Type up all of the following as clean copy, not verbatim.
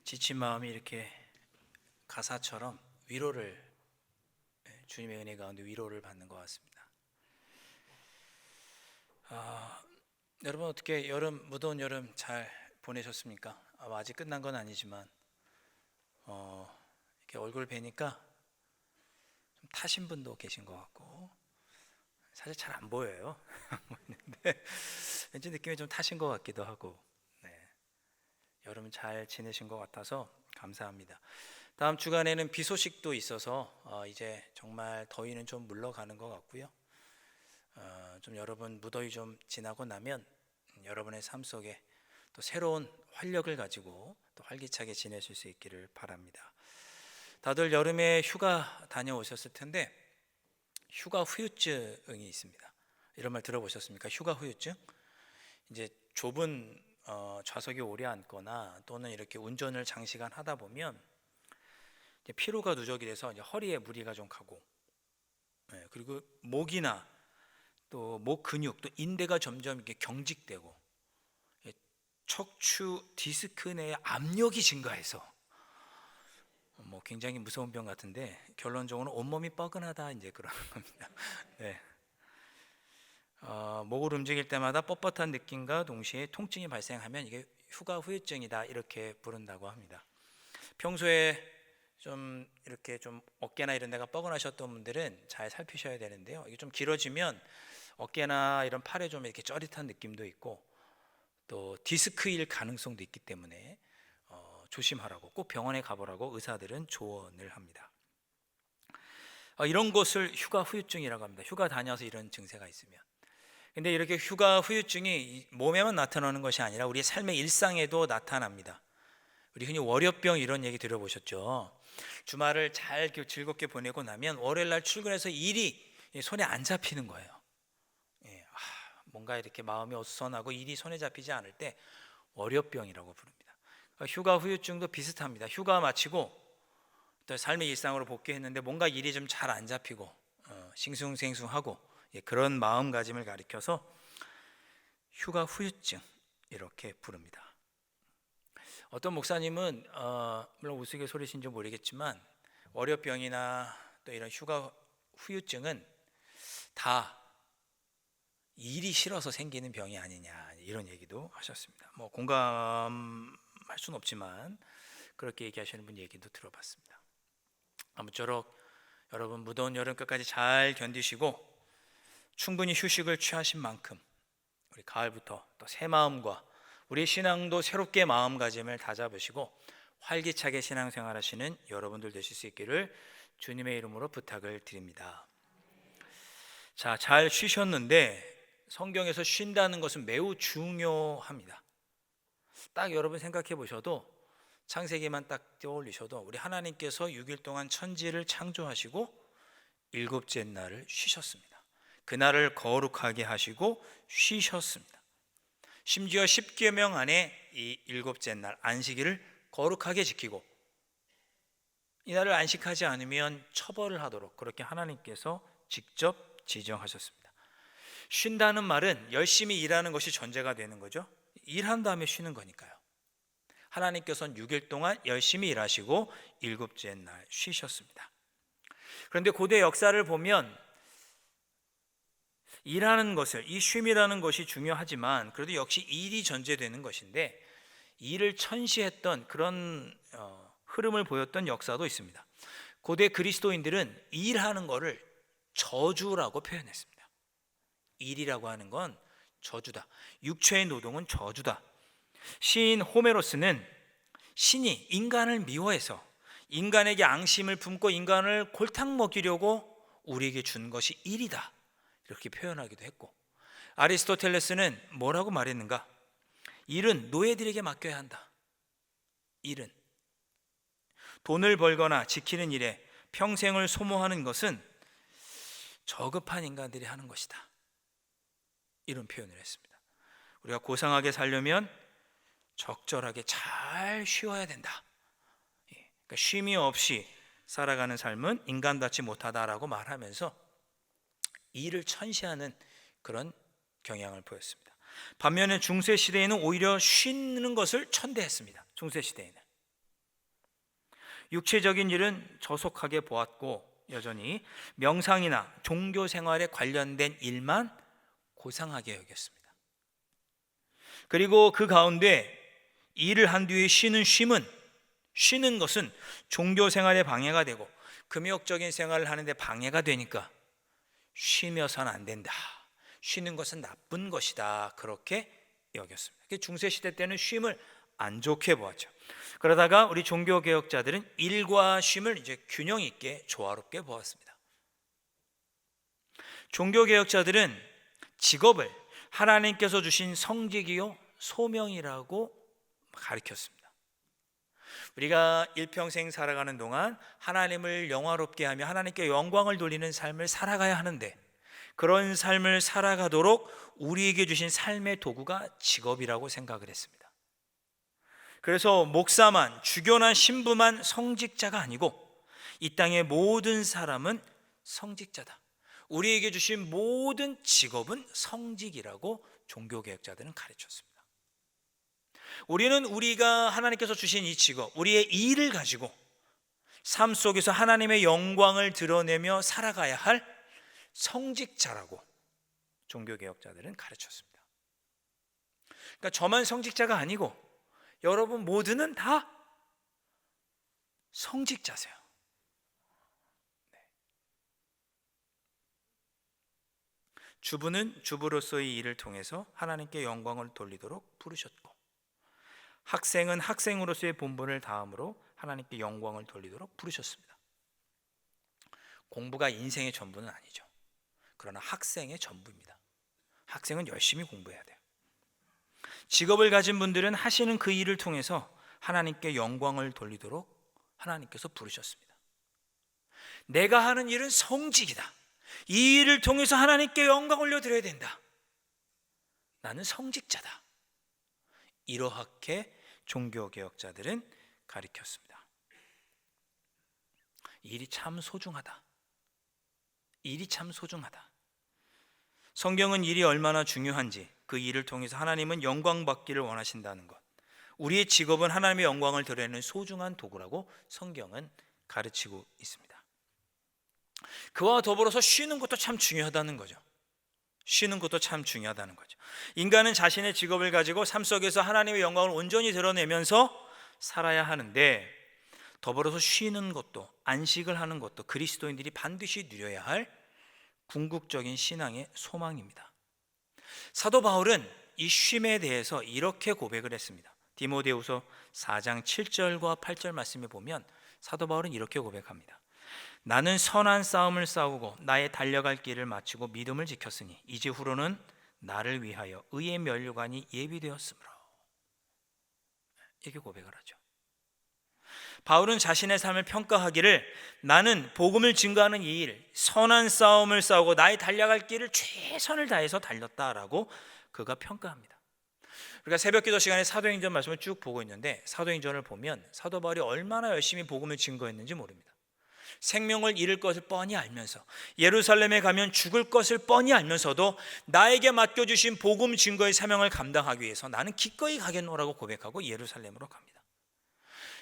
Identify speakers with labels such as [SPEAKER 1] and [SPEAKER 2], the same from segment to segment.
[SPEAKER 1] 지친 마음이 이렇게 가사처럼 위로를, 주님의 은혜 가운데 위로를 받는 것 같습니다. 여러분 어떻게 무더운 여름 잘 보내셨습니까? 아직 끝난 건 아니지만 이렇게 얼굴 뵈니까 좀 타신 분도 계신 것 같고, 사실 잘 안 보여요. 안 보이는데 왠지 느낌이 좀 타신 것 같기도 하고, 여러분 잘 지내신 것 같아서 감사합니다. 다음 주간에는 비 소식도 있어서 이제 정말 더위는 좀 물러가는 것 같고요. 좀 여러분 무더위 좀 지나고 나면 여러분의 삶 속에 또 새로운 활력을 가지고 또 활기차게 지내실 수 있기를 바랍니다. 다들 여름에 휴가 다녀오셨을 텐데 휴가 후유증이 있습니다. 이런 말 들어보셨습니까? 휴가 후유증? 이제 좁은 좌석에 오래 앉거나 또는 이렇게 운전을 장시간 하다 보면 이제 피로가 누적이 돼서 이제 허리에 무리가 좀 가고, 그리고 목이나 또 목 근육 또 인대가 점점 이렇게 경직되고, 척추 디스크 내 압력이 증가해서 뭐 굉장히 무서운 병 같은데 결론적으로 온몸이 뻐근하다 이제 그러는 겁니다. 네. 목을 움직일 때마다 뻣뻣한 느낌과 동시에 통증이 발생하면 이게 휴가 후유증이다 이렇게 부른다고 합니다. 평소에 좀 이렇게 좀 어깨나 이런 데가 뻐근하셨던 분들은 잘 살피셔야 되는데요. 이게 좀 길어지면 어깨나 이런 팔에 좀 이렇게 쩌릿한 느낌도 있고 또 디스크일 가능성도 있기 때문에 조심하라고 꼭 병원에 가보라고 의사들은 조언을 합니다. 이런 것을 휴가 후유증이라고 합니다. 휴가 다녀서 이런 증세가 있으면. 근데 이렇게 휴가 후유증이 몸에만 나타나는 것이 아니라 우리 삶의 일상에도 나타납니다. 우리 흔히 월요병 이런 얘기 들어보셨죠? 주말을 잘 즐겁게 보내고 나면 월요일날 출근해서 일이 손에 안 잡히는 거예요. 뭔가 이렇게 마음이 어수선하고 일이 손에 잡히지 않을 때 월요병이라고 부릅니다. 휴가 후유증도 비슷합니다. 휴가 마치고 또 삶의 일상으로 복귀했는데 뭔가 일이 좀 잘 안 잡히고 싱숭생숭하고 그런 마음가짐을 가리켜서 휴가 후유증 이렇게 부릅니다. 어떤 목사님은 물론 우스갯소리신지 모르겠지만 월요병이나 또 이런 휴가 후유증은 다 일이 싫어서 생기는 병이 아니냐 이런 얘기도 하셨습니다. 뭐 공감할 수는 없지만 그렇게 얘기하시는 분 얘기도 들어봤습니다. 아무쪼록 여러분 무더운 여름 끝까지 잘 견디시고 충분히 휴식을 취하신 만큼 우리 가을부터 또 새 마음과 우리 신앙도 새롭게 마음가짐을 다잡으시고 활기차게 신앙생활하시는 여러분들 되실 수 있기를 주님의 이름으로 부탁을 드립니다. 자, 잘 쉬셨는데 성경에서 쉰다는 것은 매우 중요합니다. 딱 여러분 생각해 보셔도 창세기만 딱 떠올리셔도 우리 하나님께서 6일 동안 천지를 창조하시고 일곱째 날을 쉬셨습니다. 그날을 거룩하게 하시고 쉬셨습니다. 심지어 십계명 안에 이 일곱째 날 안식일을 거룩하게 지키고 이날을 안식하지 않으면 처벌을 하도록 그렇게 하나님께서 직접 지정하셨습니다. 쉰다는 말은 열심히 일하는 것이 전제가 되는 거죠. 일한 다음에 쉬는 거니까요. 하나님께서는 6일 동안 열심히 일하시고 일곱째 날 쉬셨습니다. 그런데 고대 역사를 보면 일하는 것을, 이 쉼이라는 것이 중요하지만 그래도 역시 일이 전제되는 것인데 일을 천시했던 그런 흐름을 보였던 역사도 있습니다. 고대 그리스도인들은 일하는 것을 저주라고 표현했습니다. 일이라고 하는 건 저주다. 육체의 노동은 저주다. 시인 호메로스는 신이 인간을 미워해서 인간에게 앙심을 품고 인간을 골탕 먹이려고 우리에게 준 것이 일이다 이렇게 표현하기도 했고, 아리스토텔레스는 뭐라고 말했는가? 일은 노예들에게 맡겨야 한다. 일은 돈을 벌거나 지키는 일에 평생을 소모하는 것은 저급한 인간들이 하는 것이다 이런 표현을 했습니다. 우리가 고상하게 살려면 적절하게 잘 쉬어야 된다. 그러니까 쉼이 없이 살아가는 삶은 인간답지 못하다라고 말하면서 일을 천시하는 그런 경향을 보였습니다. 반면에 중세 시대에는 오히려 쉬는 것을 천대했습니다. 중세 시대에는 육체적인 일은 저속하게 보았고 여전히 명상이나 종교 생활에 관련된 일만 고상하게 여겼습니다. 그리고 그 가운데 일을 한 뒤에 쉬는 것은 종교 생활에 방해가 되고 금욕적인 생활을 하는데 방해가 되니까 쉬며서는 안 된다. 쉬는 것은 나쁜 것이다. 그렇게 여겼습니다. 중세 시대 때는 쉼을 안 좋게 보았죠. 그러다가 우리 종교 개혁자들은 일과 쉼을 이제 균형 있게 조화롭게 보았습니다. 종교 개혁자들은 직업을 하나님께서 주신 성직이요 소명이라고 가르쳤습니다. 우리가 일평생 살아가는 동안 하나님을 영화롭게 하며 하나님께 영광을 돌리는 삶을 살아가야 하는데, 그런 삶을 살아가도록 우리에게 주신 삶의 도구가 직업이라고 생각을 했습니다. 그래서 목사만, 주교나 신부만 성직자가 아니고 이 땅의 모든 사람은 성직자다. 우리에게 주신 모든 직업은 성직이라고 종교개혁자들은 가르쳤습니다. 우리는 우리가 하나님께서 주신 이 직업, 우리의 일을 가지고 삶 속에서 하나님의 영광을 드러내며 살아가야 할 성직자라고 종교개혁자들은 가르쳤습니다. 그러니까 저만 성직자가 아니고 여러분 모두는 다 성직자세요. 주부는 주부로서의 일을 통해서 하나님께 영광을 돌리도록 부르셨고, 학생은 학생으로서의 본분을 다함으로 하나님께 영광을 돌리도록 부르셨습니다. 공부가 인생의 전부는 아니죠. 그러나 학생의 전부입니다. 학생은 열심히 공부해야 돼요. 직업을 가진 분들은 하시는 그 일을 통해서 하나님께 영광을 돌리도록 하나님께서 부르셨습니다. 내가 하는 일은 성직이다. 이 일을 통해서 하나님께 영광 올려드려야 된다. 나는 성직자다. 이러하게 종교개혁자들은 가르쳤습니다. 일이 참 소중하다. 일이 참 소중하다. 성경은 일이 얼마나 중요한지, 그 일을 통해서 하나님은 영광 받기를 원하신다는 것, 우리의 직업은 하나님의 영광을 드러내는 소중한 도구라고 성경은 가르치고 있습니다. 그와 더불어서 쉬는 것도 참 중요하다는 거죠. 쉬는 것도 참 중요하다는 거죠. 인간은 자신의 직업을 가지고 삶 속에서 하나님의 영광을 온전히 드러내면서 살아야 하는데, 더불어서 쉬는 것도, 안식을 하는 것도 그리스도인들이 반드시 누려야 할 궁극적인 신앙의 소망입니다. 사도 바울은 이 쉼에 대해서 이렇게 고백을 했습니다. 디모데후서 4장 7절과 8절 말씀에 보면 사도 바울은 이렇게 고백합니다. 나는 선한 싸움을 싸우고 나의 달려갈 길을 마치고 믿음을 지켰으니 이제후로는 나를 위하여 의의 면류관이 예비되었으므로. 이렇게 고백을 하죠. 바울은 자신의 삶을 평가하기를 나는 복음을 증거하는 이 일, 선한 싸움을 싸우고 나의 달려갈 길을 최선을 다해서 달렸다라고 그가 평가합니다. 우리가 새벽기도 시간에 사도행전 말씀을 쭉 보고 있는데, 사도행전을 보면 사도 바울이 얼마나 열심히 복음을 증거했는지 모릅니다. 생명을 잃을 것을 뻔히 알면서, 예루살렘에 가면 죽을 것을 뻔히 알면서도 나에게 맡겨주신 복음 증거의 사명을 감당하기 위해서 나는 기꺼이 가겠노라고 고백하고 예루살렘으로 갑니다.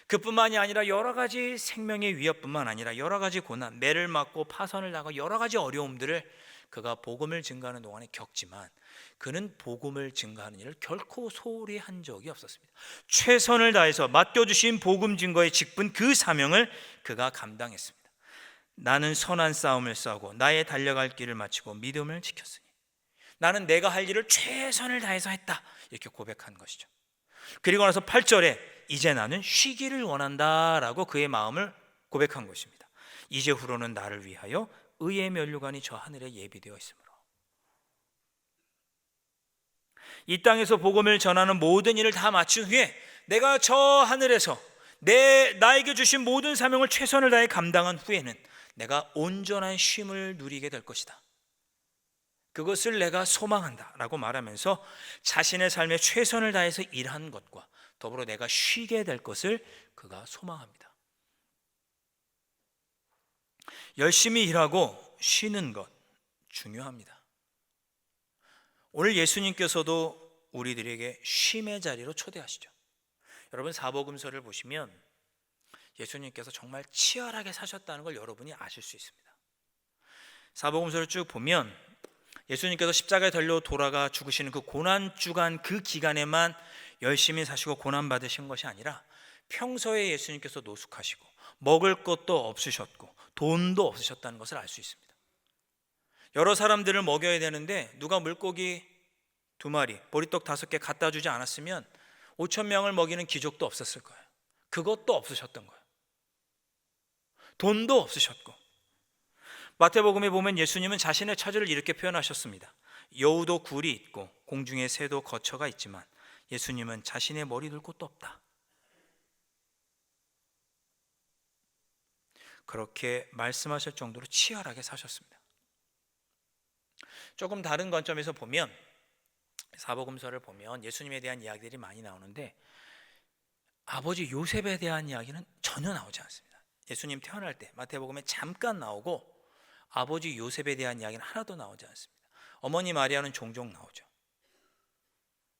[SPEAKER 1] 그뿐만이 아니라 여러 가지 생명의 위협뿐만 아니라 여러 가지 고난, 매를 맞고 파선을 당하고 여러 가지 어려움들을 그가 복음을 증거하는 동안에 겪지만, 그는 복음을 증거하는 일을 결코 소홀히 한 적이 없었습니다. 최선을 다해서 맡겨주신 복음 증거의 직분, 그 사명을 그가 감당했습니다. 나는 선한 싸움을 싸우고 나의 달려갈 길을 마치고 믿음을 지켰으니, 나는 내가 할 일을 최선을 다해서 했다, 이렇게 고백한 것이죠. 그리고 나서 8절에 이제 나는 쉬기를 원한다라고 그의 마음을 고백한 것입니다. 이제후로는 나를 위하여 의의 면류관이 저 하늘에 예비되어 있으므로. 이 땅에서 복음을 전하는 모든 일을 다 마친 후에 내가 저 하늘에서 나에게 주신 모든 사명을 최선을 다해 감당한 후에는 내가 온전한 쉼을 누리게 될 것이다. 그것을 내가 소망한다 라고 말하면서 자신의 삶에 최선을 다해서 일한 것과 더불어 내가 쉬게 될 것을 그가 소망합니다. 열심히 일하고 쉬는 것 중요합니다. 오늘 예수님께서도 우리들에게 쉼의 자리로 초대하시죠. 여러분, 사복음서를 보시면 예수님께서 정말 치열하게 사셨다는 걸 여러분이 아실 수 있습니다. 사복음서를 쭉 보면 예수님께서 십자가에 달려 돌아가 죽으시는 그 고난 주간 그 기간에만 열심히 사시고 고난 받으신 것이 아니라 평소에 예수님께서 노숙하시고 먹을 것도 없으셨고 돈도 없으셨다는 것을 알 수 있습니다. 여러 사람들을 먹여야 되는데 누가 물고기 2마리, 보리떡 5개 갖다 주지 않았으면 5천 명을 먹이는 기족도 없었을 거예요. 그것도 없으셨던 거예요. 돈도 없으셨고. 마태복음에 보면 예수님은 자신의 처지를 이렇게 표현하셨습니다. 여우도 굴이 있고 공중의 새도 거처가 있지만 예수님은 자신의 머리 둘 곳도 없다. 그렇게 말씀하실 정도로 치열하게 사셨습니다. 조금 다른 관점에서 보면 사복음서를 보면 예수님에 대한 이야기들이 많이 나오는데 아버지 요셉에 대한 이야기는 전혀 나오지 않습니다. 예수님 태어날 때 마태복음에 잠깐 나오고 아버지 요셉에 대한 이야기는 하나도 나오지 않습니다. 어머니 마리아는 종종 나오죠.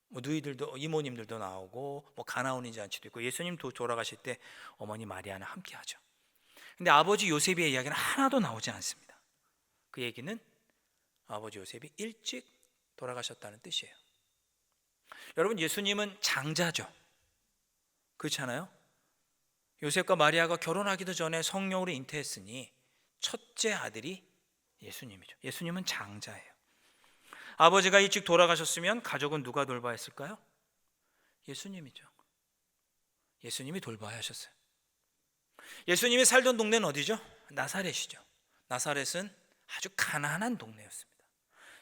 [SPEAKER 1] 누이들도 이모님들도 나오고 가나오니 잔치도 있고 예수님도 돌아가실 때 어머니 마리아는 함께하죠. 근데 아버지 요셉의 이야기는 하나도 나오지 않습니다. 그 얘기는 아버지 요셉이 일찍 돌아가셨다는 뜻이에요. 여러분, 예수님은 장자죠. 그렇잖아요? 요셉과 마리아가 결혼하기도 전에 성령으로 잉태했으니 첫째 아들이 예수님이죠. 예수님은 장자예요. 아버지가 일찍 돌아가셨으면 가족은 누가 돌봐야 했을까요? 예수님이죠. 예수님이 돌봐야 하셨어요. 예수님이 살던 동네는 어디죠? 나사렛이죠. 나사렛은 아주 가난한 동네였습니다.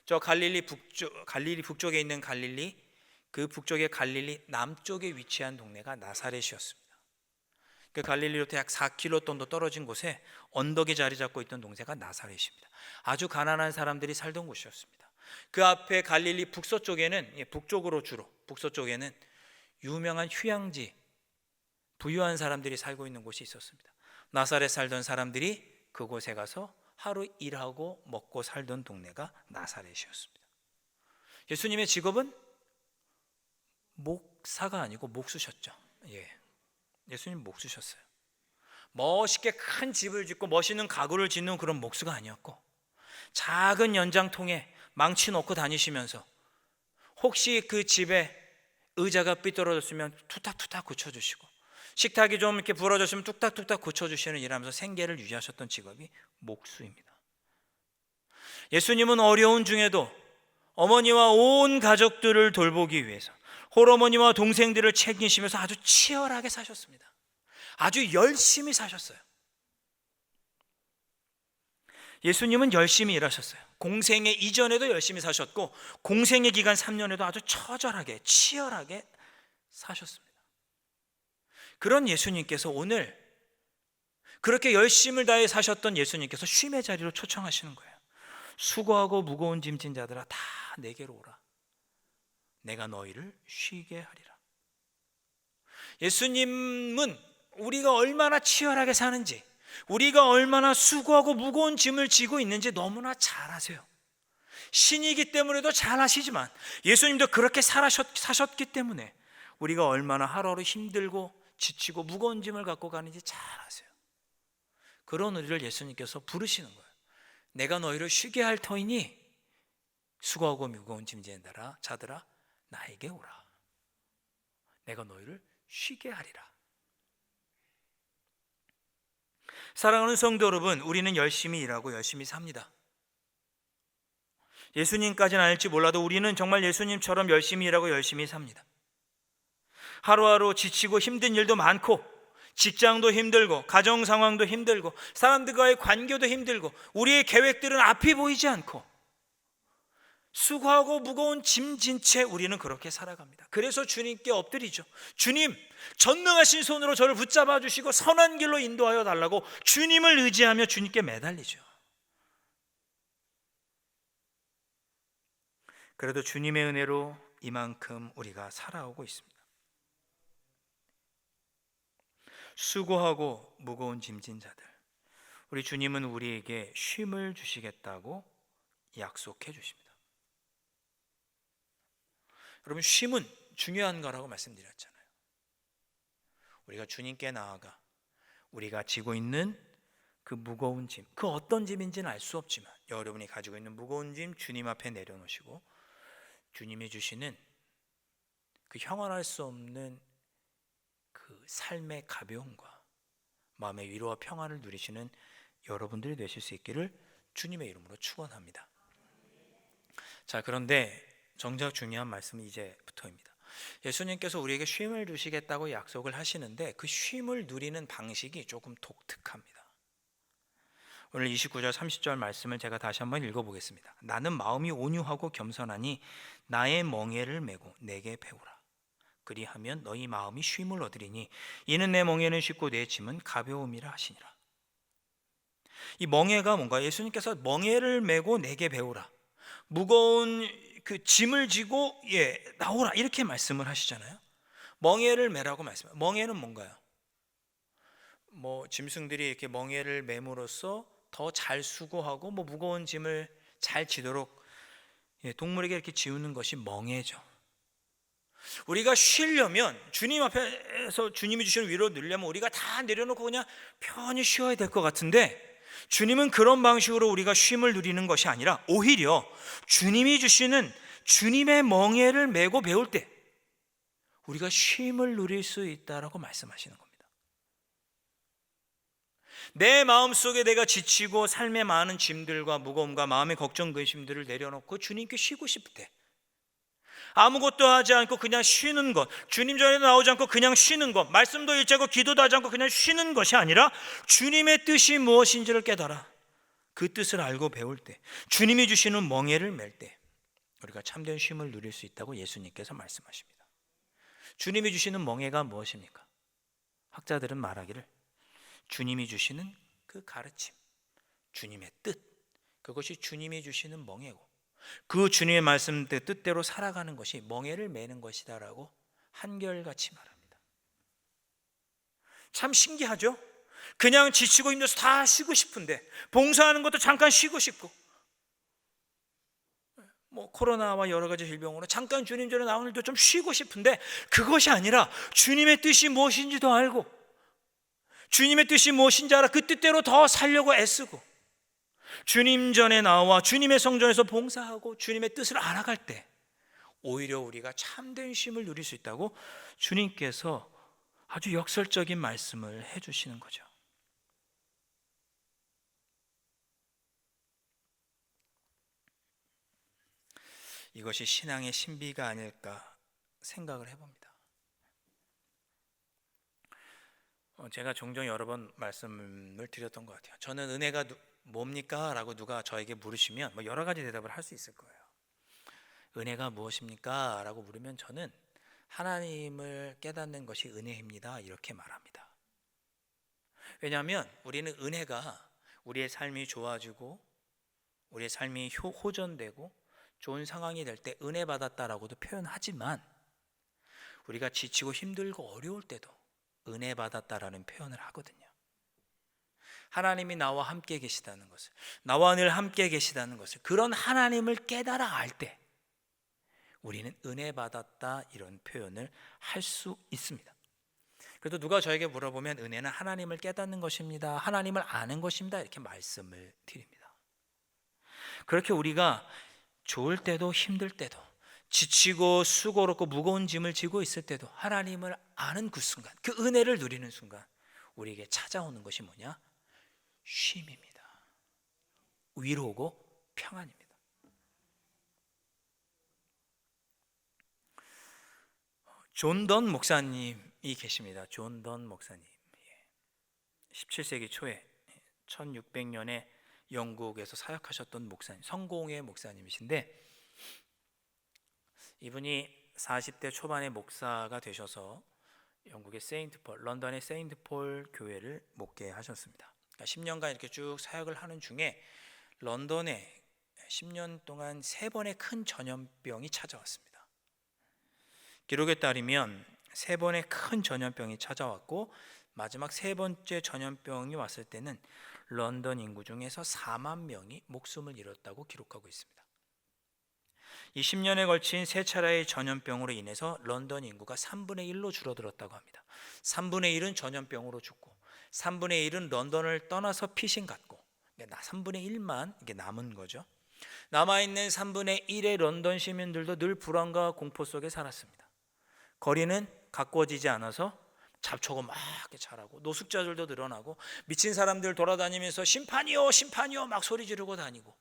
[SPEAKER 1] 저 갈릴리 북쪽에 있는 갈릴리, 그 북쪽의 갈릴리 남쪽에 위치한 동네가 나사렛이었습니다. 그 갈릴리로부터 약 4km 정도 떨어진 곳에 언덕이 자리 잡고 있던 동네가 나사렛입니다. 아주 가난한 사람들이 살던 곳이었습니다. 그 앞에 갈릴리 북서쪽에는 북서쪽에는 유명한 휴양지, 부유한 사람들이 살고 있는 곳이 있었습니다. 나사렛 살던 사람들이 그곳에 가서 하루 일하고 먹고 살던 동네가 나사렛이었습니다. 예수님의 직업은 목사가 아니고 목수셨죠. 예수님 목수셨어요. 멋있게 큰 집을 짓고 멋있는 가구를 짓는 그런 목수가 아니었고, 작은 연장통에 망치 놓고 다니시면서 혹시 그 집에 의자가 삐뚤어졌으면 툭탁툭탁 고쳐주시고, 식탁이 좀 이렇게 부러졌으면 뚝딱뚝딱 고쳐주시는 일하면서 생계를 유지하셨던 직업이 목수입니다. 예수님은 어려운 중에도 어머니와 온 가족들을 돌보기 위해서 홀어머니와 동생들을 챙기시면서 아주 치열하게 사셨습니다. 아주 열심히 사셨어요. 예수님은 열심히 일하셨어요. 공생애 이전에도 열심히 사셨고 공생애 기간 3년에도 아주 처절하게 치열하게 사셨습니다. 그런 예수님께서 오늘 그렇게 열심을 다해 사셨던 예수님께서 쉼의 자리로 초청하시는 거예요. 수고하고 무거운 짐진 자들아 다 내게로 오라. 내가 너희를 쉬게 하리라. 예수님은 우리가 얼마나 치열하게 사는지, 우리가 얼마나 수고하고 무거운 짐을 지고 있는지 너무나 잘 아세요. 신이기 때문에도 잘 아시지만 예수님도 그렇게 사셨기 때문에 우리가 얼마나 하루하루 힘들고 지치고 무거운 짐을 갖고 가는지 잘 아세요. 그런 우리를 예수님께서 부르시는 거예요. 내가 너희를 쉬게 할 터이니 수고하고 무거운 짐진 자들아 나에게 오라. 내가 너희를 쉬게 하리라. 사랑하는 성도 여러분, 우리는 열심히 일하고 열심히 삽니다. 예수님까지는 알지 몰라도 우리는 정말 예수님처럼 열심히 일하고 열심히 삽니다. 하루하루 지치고 힘든 일도 많고, 직장도 힘들고, 가정 상황도 힘들고, 사람들과의 관계도 힘들고, 우리의 계획들은 앞이 보이지 않고 수고하고 무거운 짐진 채 우리는 그렇게 살아갑니다. 그래서 주님께 엎드리죠. 주님, 전능하신 손으로 저를 붙잡아 주시고 선한 길로 인도하여 달라고 주님을 의지하며 주님께 매달리죠. 그래도 주님의 은혜로 이만큼 우리가 살아오고 있습니다. 수고하고 무거운 짐진 자들, 우리 주님은 우리에게 쉼을 주시겠다고 약속해 주십니다. 여러분, 쉼은 중요한 거라고 말씀드렸잖아요. 우리가 주님께 나아가 우리가 지고 있는 그 무거운 짐, 그 어떤 짐인지는 알 수 없지만 여러분이 가지고 있는 무거운 짐 주님 앞에 내려놓으시고 주님이 주시는 그 형언할 수 없는 그 삶의 가벼움과 마음의 위로와 평안을 누리시는 여러분들이 되실 수 있기를 주님의 이름으로 축원합니다. 자, 그런데 정작 중요한 말씀은 이제부터입니다. 예수님께서 우리에게 쉼을 주시겠다고 약속을 하시는데 그 쉼을 누리는 방식이 조금 독특합니다. 오늘 29절 30절 말씀을 제가 다시 한번 읽어보겠습니다. 나는 마음이 온유하고 겸손하니 나의 멍에를 메고 내게 배우라. 그리하면 너희 마음이 쉼을 얻으리니 이는 내 멍에는 쉽고 내 짐은 가벼움이라 하시니라. 이 멍에가 뭔가? 예수님께서 멍에를 메고 내게 배우라, 무거운 그 짐을 지고 나오라, 이렇게 말씀을 하시잖아요. 멍에를 메라고 말씀해요. 멍에는 뭔가요? 짐승들이 이렇게 멍에를 매므로써 더 잘 수고하고 무거운 짐을 잘 지도록 동물에게 이렇게 지우는 것이 멍에죠. 우리가 쉬려면, 주님 앞에서 주님이 주시는 위로를 누리려면 우리가 다 내려놓고 그냥 편히 쉬어야 될 것 같은데, 주님은 그런 방식으로 우리가 쉼을 누리는 것이 아니라 오히려 주님이 주시는 주님의 멍에를 메고 배울 때 우리가 쉼을 누릴 수 있다라고 말씀하시는 겁니다. 내 마음속에 내가 지치고 삶의 많은 짐들과 무거움과 마음의 걱정 근심들을 내려놓고 주님께 쉬고 싶을 때, 아무것도 하지 않고 그냥 쉬는 것, 주님 전에 나오지 않고 그냥 쉬는 것, 말씀도 읽지 않고 기도도 하지 않고 그냥 쉬는 것이 아니라 주님의 뜻이 무엇인지를 깨달아 그 뜻을 알고 배울 때, 주님이 주시는 멍에를 맬 때 우리가 참된 쉼을 누릴 수 있다고 예수님께서 말씀하십니다. 주님이 주시는 멍에가 무엇입니까? 학자들은 말하기를 주님이 주시는 그 가르침, 주님의 뜻, 그것이 주님이 주시는 멍에고 그 주님의 말씀 뜻대로 살아가는 것이 멍에를 메는 것이다라고 한결같이 말합니다. 참 신기하죠? 그냥 지치고 힘들어서 다 쉬고 싶은데, 봉사하는 것도 잠깐 쉬고 싶고, 코로나와 여러 가지 질병으로 잠깐 주님 전에 나오는 일도 좀 쉬고 싶은데, 그것이 아니라 주님의 뜻이 무엇인지도 알고 주님의 뜻이 무엇인지 알아 그 뜻대로 더 살려고 애쓰고 주님 전에 나와 주님의 성전에서 봉사하고 주님의 뜻을 알아갈 때 오히려 우리가 참된 쉼을 누릴 수 있다고 주님께서 아주 역설적인 말씀을 해주시는 거죠. 이것이 신앙의 신비가 아닐까 생각을 해봅니다. 제가 종종 여러 번 말씀을 드렸던 것 같아요. 저는 은혜가 뭡니까? 라고 누가 저에게 물으시면 여러 가지 대답을 할 수 있을 거예요. 은혜가 무엇입니까? 라고 물으면 저는 하나님을 깨닫는 것이 은혜입니다, 이렇게 말합니다. 왜냐하면 우리는 은혜가 우리의 삶이 좋아지고 우리의 삶이 호전되고 좋은 상황이 될 때 은혜 받았다라고도 표현하지만, 우리가 지치고 힘들고 어려울 때도 은혜 받았다라는 표현을 하거든요. 하나님이 나와 함께 계시다는 것을, 나와 늘 함께 계시다는 것을, 그런 하나님을 깨달아 알 때 우리는 은혜 받았다 이런 표현을 할 수 있습니다. 그래도 누가 저에게 물어보면 은혜는 하나님을 깨닫는 것입니다, 하나님을 아는 것입니다, 이렇게 말씀을 드립니다. 그렇게 우리가 좋을 때도 힘들 때도 지치고 수고롭고 무거운 짐을 지고 있을 때도 하나님을 아는 그 순간, 그 은혜를 누리는 순간 우리에게 찾아오는 것이 뭐냐? 쉼입니다. 위로고 평안입니다. 존 던 목사님이 계십니다. 존 던 목사님, 17세기 초에 1600년에 영국에서 사역하셨던 목사님, 성공의 목사님이신데, 이분이 40대 초반에 목사가 되셔서 영국의 세인트폴, 런던의 세인트폴 교회를 목회하셨습니다. 그러니까 10년간 이렇게 쭉 사역을 하는 중에 런던에 10년 동안 3번의 큰 전염병이 찾아왔습니다. 기록에 따르면 3번의 큰 전염병이 찾아왔고, 마지막 3번째 전염병이 왔을 때는 런던 인구 중에서 4만 명이 목숨을 잃었다고 기록하고 있습니다. 이 10년에 걸친 3차례의 전염병으로 인해서 런던 인구가 3분의 1로 줄어들었다고 합니다. 3분의 1은 전염병으로 죽고 3분의 1은 런던을 떠나서 피신 갔고 3분의 1만 이게 남은 거죠. 남아있는 3분의 1의 런던 시민들도 늘 불안과 공포 속에 살았습니다. 거리는 가꾸어지지 않아서 잡초가 막 자라고 노숙자들도 늘어나고 미친 사람들 돌아다니면서 심판이요 심판이요 막 소리 지르고 다니고,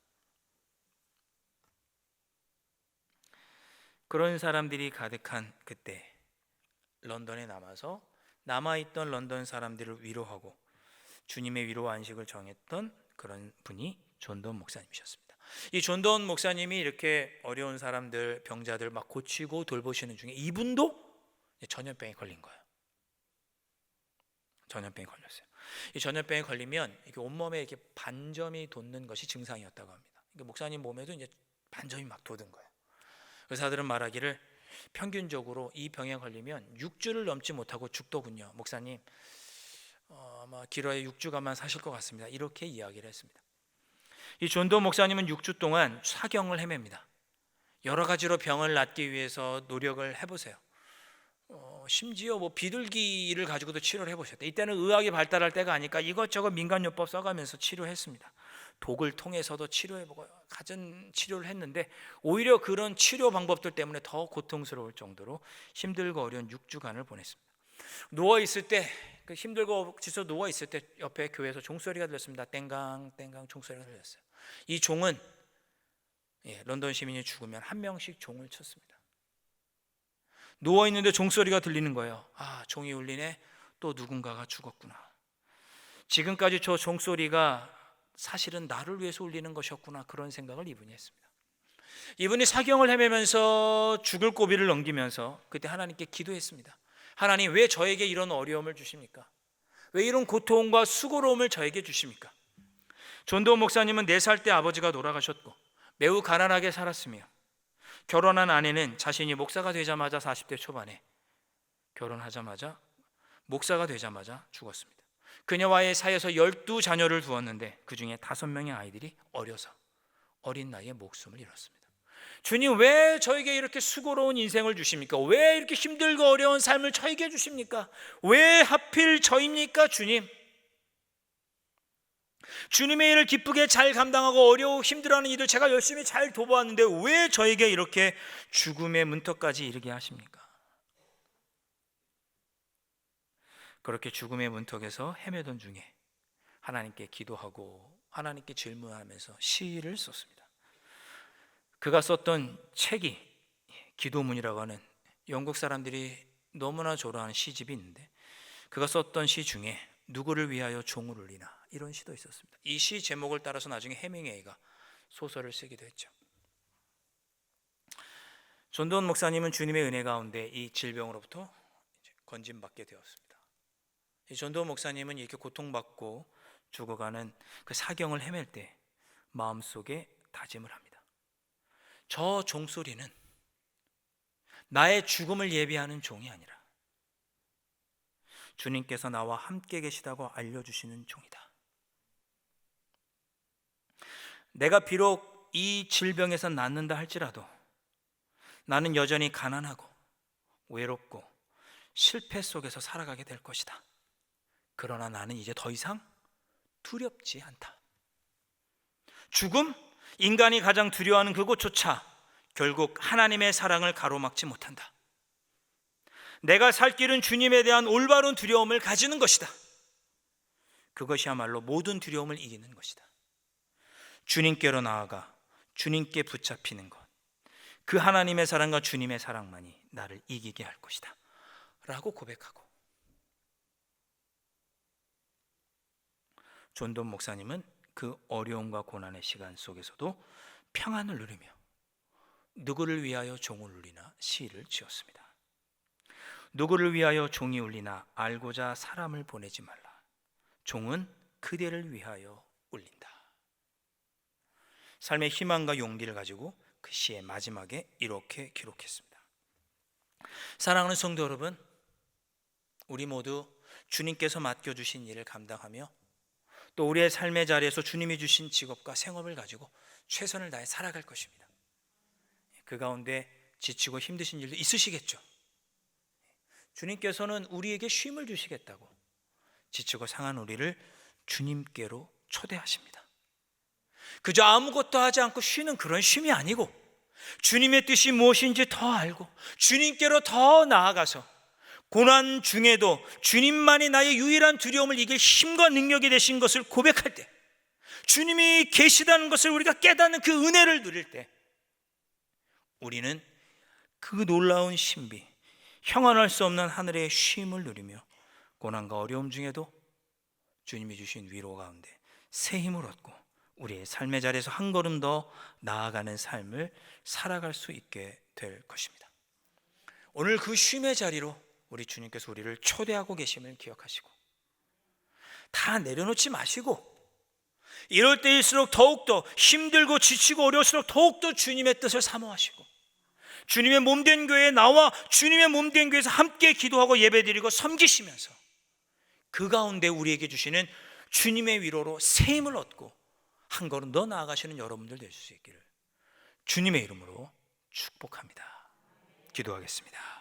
[SPEAKER 1] 그런 사람들이 가득한 그때 런던에 남아있던 런던 사람들을 위로하고 주님의 위로 안식을 정했던 그런 분이 존던 목사님이셨습니다. 이 존던 목사님이 이렇게 어려운 사람들, 병자들 막 고치고 돌보시는 중에 이분도 전염병에 걸린 거예요. 전염병에 걸렸어요. 이 전염병에 걸리면 이렇게 온몸에 이렇게 반점이 돋는 것이 증상이었다고 합니다. 그러니까 목사님 몸에도 이제 반점이 막 돋은 거예요. 의사들은 말하기를 평균적으로 이 병에 걸리면 6주를 넘지 못하고 죽더군요. 목사님 아마 길어야 6주간만 사실 것 같습니다. 이렇게 이야기를 했습니다. 이 존도 목사님은 6주 동안 사경을 헤맵니다. 여러 가지로 병을 낫기 위해서 노력을 해보세요. 심지어 비둘기를 가지고도 치료를 해보셨대. 이때는 의학이 발달할 때가 아니까 이것저것 민간요법 써가면서 치료했습니다. 독을 통해서도 치료해보고 갖은 치료를 했는데 오히려 그런 치료 방법들 때문에 더 고통스러울 정도로 힘들고 어려운 6주간을 보냈습니다. 누워있을 때, 힘들고 지쳐 누워있을 때 옆에 교회에서 종소리가 들렸습니다. 땡강 땡강 종소리가 들렸어요. 이 종은 런던 시민이 죽으면 한 명씩 종을 쳤습니다. 누워있는데 종소리가 들리는 거예요. 아, 종이 울리네. 또 누군가가 죽었구나. 지금까지 저 종소리가 사실은 나를 위해서 울리는 것이었구나. 그런 생각을 이분이 했습니다. 이분이 사경을 헤매면서 죽을 고비를 넘기면서 그때 하나님께 기도했습니다. 하나님, 왜 저에게 이런 어려움을 주십니까? 왜 이런 고통과 수고로움을 저에게 주십니까? 존도 목사님은 4살 때 아버지가 돌아가셨고 매우 가난하게 살았으며 결혼한 아내는 자신이 목사가 되자마자 40대 초반에 결혼하자마자 목사가 되자마자 죽었습니다. 그녀와의 사이에서 12자녀를 두었는데 그 중에 5명의 아이들이 어려서 어린 나이에 목숨을 잃었습니다. 주님, 왜 저에게 이렇게 수고로운 인생을 주십니까? 왜 이렇게 힘들고 어려운 삶을 저에게 주십니까? 왜 하필 저입니까? 주님의 일을 기쁘게 잘 감당하고 어려워 힘들어하는 이들 제가 열심히 잘 도보았는데 왜 저에게 이렇게 죽음의 문턱까지 이르게 하십니까? 그렇게 죽음의 문턱에서 헤매던 중에 하나님께 기도하고 하나님께 질문하면서 시를 썼습니다. 그가 썼던 책이 기도문이라고 하는 영국 사람들이 너무나 좋아하는 시집이 있는데 그가 썼던 시 중에 누구를 위하여 종을 울리나 이런 시도 있었습니다. 이 시 제목을 따라서 나중에 해밍웨이가 소설을 쓰기도 했죠. 존돈 목사님은 주님의 은혜 가운데 이 질병으로부터 건진받게 되었습니다. 이 존돈 목사님은 이렇게 고통받고 죽어가는 그 사경을 헤맬 때 마음속에 다짐을 합니다. 저 종소리는 나의 죽음을 예비하는 종이 아니라 주님께서 나와 함께 계시다고 알려주시는 종이다. 내가 비록 이 질병에서 낫는다 할지라도 나는 여전히 가난하고 외롭고 실패 속에서 살아가게 될 것이다. 그러나 나는 이제 더 이상 두렵지 않다. 죽음, 인간이 가장 두려워하는 그곳조차 결국 하나님의 사랑을 가로막지 못한다. 내가 살 길은 주님에 대한 올바른 두려움을 가지는 것이다. 그것이야말로 모든 두려움을 이기는 것이다. 주님께로 나아가 주님께 붙잡히는 것, 그 하나님의 사랑과 주님의 사랑만이 나를 이기게 할 것이다 라고 고백하고, 존돈 목사님은 그 어려움과 고난의 시간 속에서도 평안을 누리며 누구를 위하여 종을 울리나 시를 지었습니다. 누구를 위하여 종이 울리나 알고자 사람을 보내지 말라. 종은 그대를 위하여 울린다. 삶의 희망과 용기를 가지고 그 시의 마지막에 이렇게 기록했습니다. 사랑하는 성도 여러분, 우리 모두 주님께서 맡겨주신 일을 감당하며 또 우리의 삶의 자리에서 주님이 주신 직업과 생업을 가지고 최선을 다해 살아갈 것입니다. 그 가운데 지치고 힘드신 일도 있으시겠죠. 주님께서는 우리에게 쉼을 주시겠다고 지치고 상한 우리를 주님께로 초대하십니다. 그저 아무것도 하지 않고 쉬는 그런 쉼이 아니고 주님의 뜻이 무엇인지 더 알고 주님께로 더 나아가서 고난 중에도 주님만이 나의 유일한 두려움을 이길 힘과 능력이 되신 것을 고백할 때, 주님이 계시다는 것을 우리가 깨닫는 그 은혜를 누릴 때, 우리는 그 놀라운 신비, 형언할 수 없는 하늘의 쉼을 누리며 고난과 어려움 중에도 주님이 주신 위로 가운데 새 힘을 얻고 우리의 삶의 자리에서 한 걸음 더 나아가는 삶을 살아갈 수 있게 될 것입니다. 오늘 그 쉼의 자리로 우리 주님께서 우리를 초대하고 계심을 기억하시고, 다 내려놓지 마시고, 이럴 때일수록 더욱더 힘들고 지치고 어려울수록 더욱더 주님의 뜻을 사모하시고, 주님의 몸된 교회에 나와 주님의 몸된 교회에서 함께 기도하고 예배드리고 섬기시면서 그 가운데 우리에게 주시는 주님의 위로로 새 힘을 얻고 한 걸음 더 나아가시는 여러분들 되실 수 있기를 주님의 이름으로 축복합니다. 기도하겠습니다.